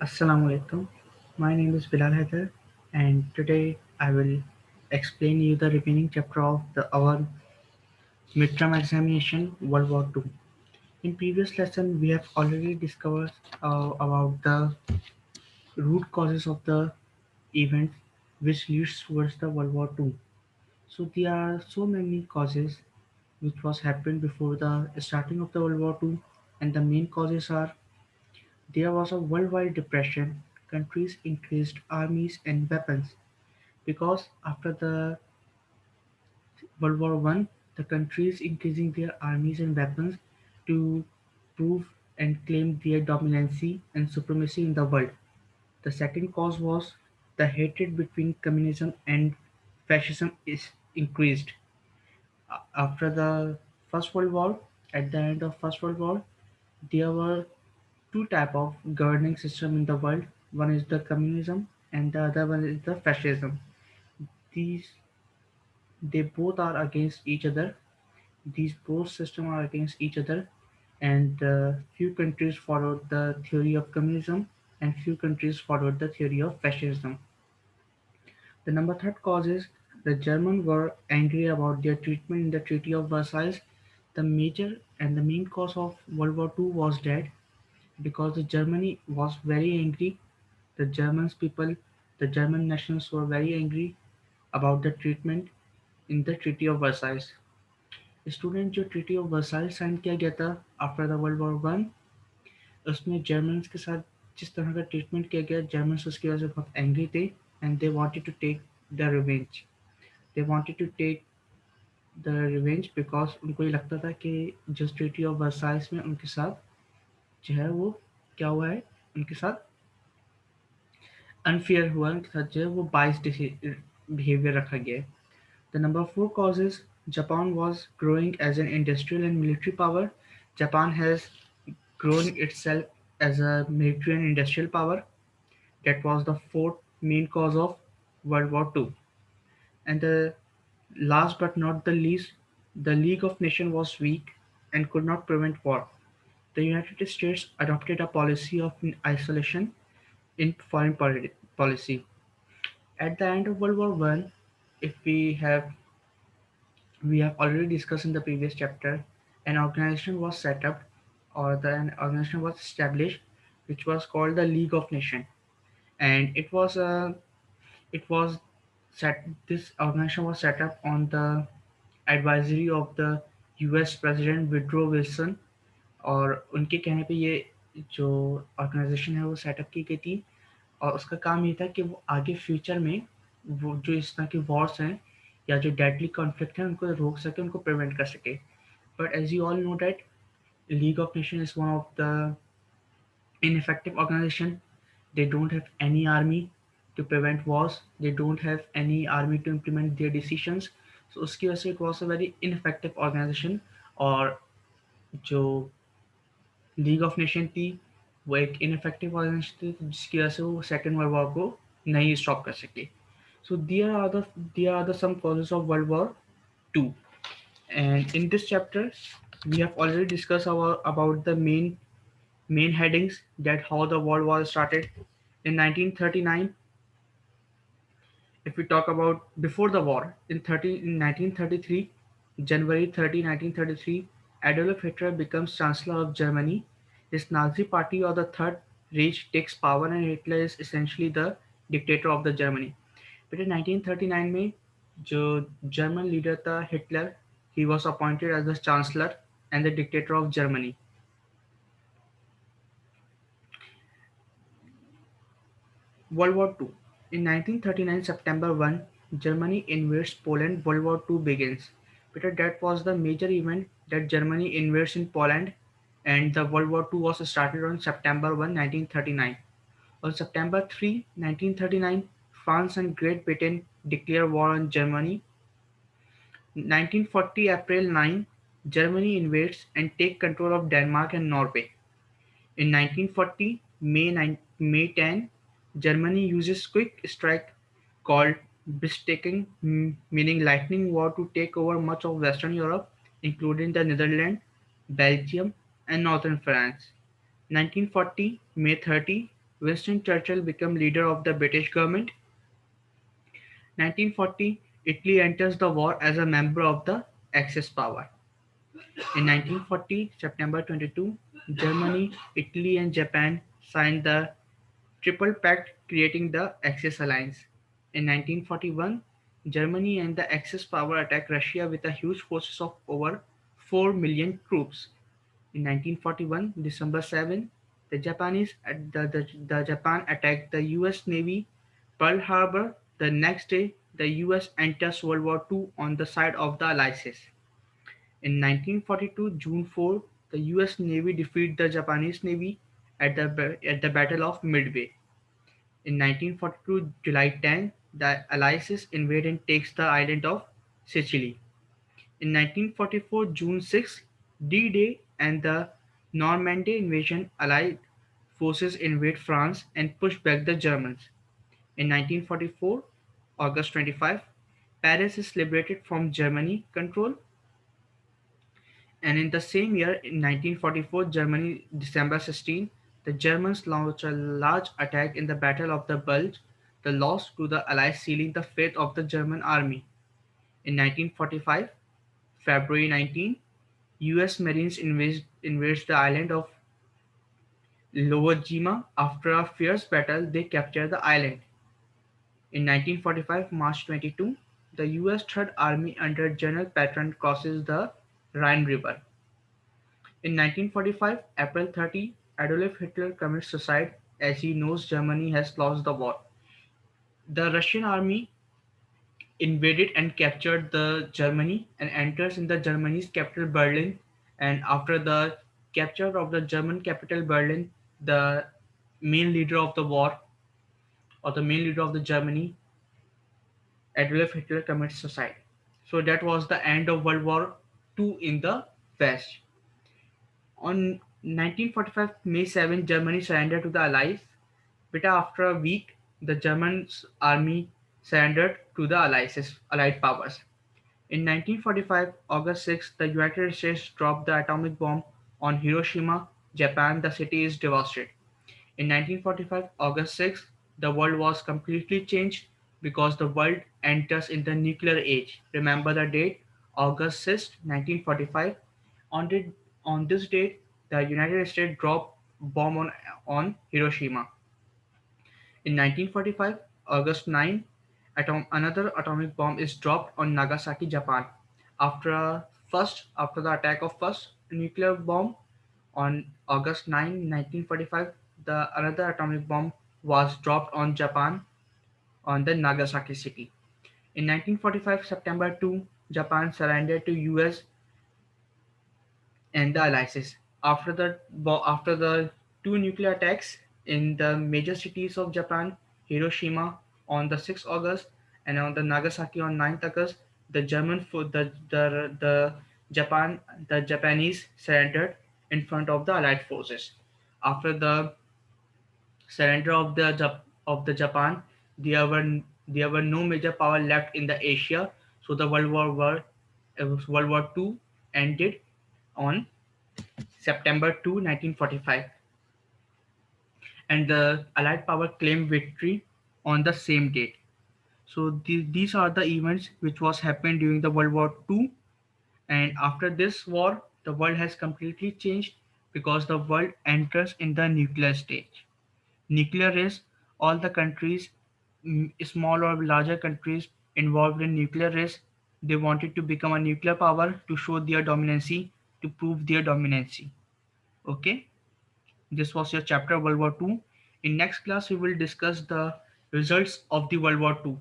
Assalamu alaikum. My name is Bilal Haider, and today I will explain you the remaining chapter of our midterm examination World War II. In previous lesson, we have already discovered about the root causes of the event which leads towards the World War II. So there are so many causes which was happened before the starting of the World War II, and the main causes are there was a worldwide depression, countries increased armies and weapons because after the World War One, the countries increasing their armies and weapons to prove and claim their dominancy and supremacy in the world. The second cause was the hatred between communism and fascism is increased. After the First World War, at the end of First World War, there were two type of governing system in the world. One is the communism and the other one is the fascism. These they both are against each other. These both systems are against each other, and few countries followed the theory of communism, and few countries followed the theory of fascism. The number third cause is the Germans were angry about their treatment in the Treaty of Versailles. The major and the main cause of World War II was that because the Germany was very angry, the Germans people, the German nationals were very angry about the treatment in the Treaty of Versailles. Student जो treaty of Versailles sign किया गया था after the world war one, उसमें Germans के साथ जिस तरह का ट्रीटमेंट किया गया, जर्मन्स उसकी वजह से बहुत एंग्री थे and they wanted to take the revenge. They wanted to take the revenge because उनको ये लगता था कि जो ट्रीटी ऑफ वर्साइल्स में उनके साथ जो है वो क्या हुआ है, उनके साथ अनफेयर हुआ, उनके साथ जो है वो बाइस बिहेवियर रखा गया है. The number four causes Japan was growing as an industrial and military power. Japan has grown itself as a military and industrial power. That was the fourth main cause of World War II. And the last but not the least, the League of Nations was weak and could not prevent war. The United States adopted a policy of isolation in foreign policy. At the end of World War One, if we have already discussed in the previous chapter, an organization was set up an organization was established which was called the League of Nations, and it was set this organization was set up on the advisory of the US President Woodrow Wilson. और उनके कहने पे ये जो organisation है वो setup की गई थी, और उसका काम ये था कि वो आगे फ्यूचर में वो जो इस तरह के वॉर्स हैं या जो डेडली कॉन्फ्लिक्ट हैं उनको रोक सके, उनको प्रिवेंट कर सके. But as you all know that league of nation is one of the ineffective organization. They don't have any army to prevent wars. They don't have any army to implement their decisions. So उसकी वजह से it was a very ineffective organization. और जो league of nation थी वो एक ineffective organisation थी जिसकी वजह से वो सेकेंड वर्ल्ड वॉर को नहीं स्टॉप कर सके. So there are the some causes of world war two, and in this chapter we have already discussed about the main headings that how the world war started in 1939. If we talk about before the war, in 1933, January 30, 1933, Adolf Hitler becomes Chancellor of Germany. His Nazi party or the Third Reich takes power and Hitler is essentially the dictator of the Germany. But in 1939 में जो German leader था Hitler, he was appointed as the Chancellor and the dictator of Germany. World War II. In 1939 September 1, Germany invades Poland. World War II begins. Peter, that was the major event that Germany invades in Poland, and the World War II was started on September 1, 1939. On September 3, 1939, France and Great Britain declare war on Germany. 1940 April 9, Germany invades and take control of Denmark and Norway. In 1940 May 10, Germany uses quick strike called Blitzkrieg, meaning lightning war, to take over much of Western Europe, including the Netherlands, Belgium, and northern France. 1940 May 30, Winston Churchill became leader of the British government. 1940, Italy enters the war as a member of the Axis power. In 1940, September 22, Germany, Italy and Japan signed the Triple Pact creating the Axis alliance. In 1941, Germany and the Axis power attacked Russia with a huge forces of over 4 million troops. In 1941, December 7, the Japan attacked the US Navy Pearl Harbor. The next day, the US enters World War II on the side of the Allies. In 1942, June 4, the US Navy defeated the Japanese Navy at the Battle of Midway. In 1942, July 10, the Allies invade and takes the island of Sicily. In 1944, June 6, D-Day and the Normandy invasion, Allied forces invade France and push back the Germans. In 1944, August 25, Paris is liberated from Germany control. And in the same year, in 1944, Germany, December 16, the Germans launched a large attack in the Battle of the Bulge, the loss to the Allies sealing the fate of the German army. In 1945, February 19, US Marines invades the island of Iwo Jima. After a fierce battle, they capture the island. In 1945, March 22, the US Third Army under General Patton crosses the Rhine River. In 1945, April 30, Adolf Hitler commits suicide as he knows Germany has lost the war. The Russian army invaded and captured the Germany and enters in the Germany's capital Berlin. And after the capture of the German capital Berlin, the main leader of the war or the main leader of the Germany, Adolf Hitler commits suicide. So that was the end of World War II in the West. On 1945, May 7, Germany surrendered to the Allies. But after a week, the German army surrendered to the Allied powers. In 1945, August 6, the United States dropped the atomic bomb on Hiroshima, Japan. The city is devastated. In 1945, August 6, the world was completely changed because the world enters in the nuclear age. Remember the date, August 6, 1945. On, the, on this date, the United States dropped bomb on Hiroshima. In 1945, August 9, another atomic bomb is dropped on Nagasaki, Japan. After the attack of first nuclear bomb on August 9, 1945, another atomic bomb was dropped on Japan on the Nagasaki city. In 1945, September 2, Japan surrendered to US and the allies. After the two nuclear attacks in the major cities of Japan, Hiroshima on the 6th August and on the Nagasaki on 9th August, the German fo- the Japan the Japanese surrendered in front of the Allied forces. After the surrender of the Japan, there were no major power left in the Asia, so the World War II ended on September 2, 1945, and the Allied power claimed victory on the same date. So these are the events which was happened during the World War II, and after this war, the world has completely changed because the world enters in the nuclear stage. Nuclear is all the countries, small or larger countries involved in nuclear race. They wanted to become a nuclear power to show their dominancy, to prove their dominancy. Okay. This was your chapter World War II. In next class, we will discuss the results of the World War II.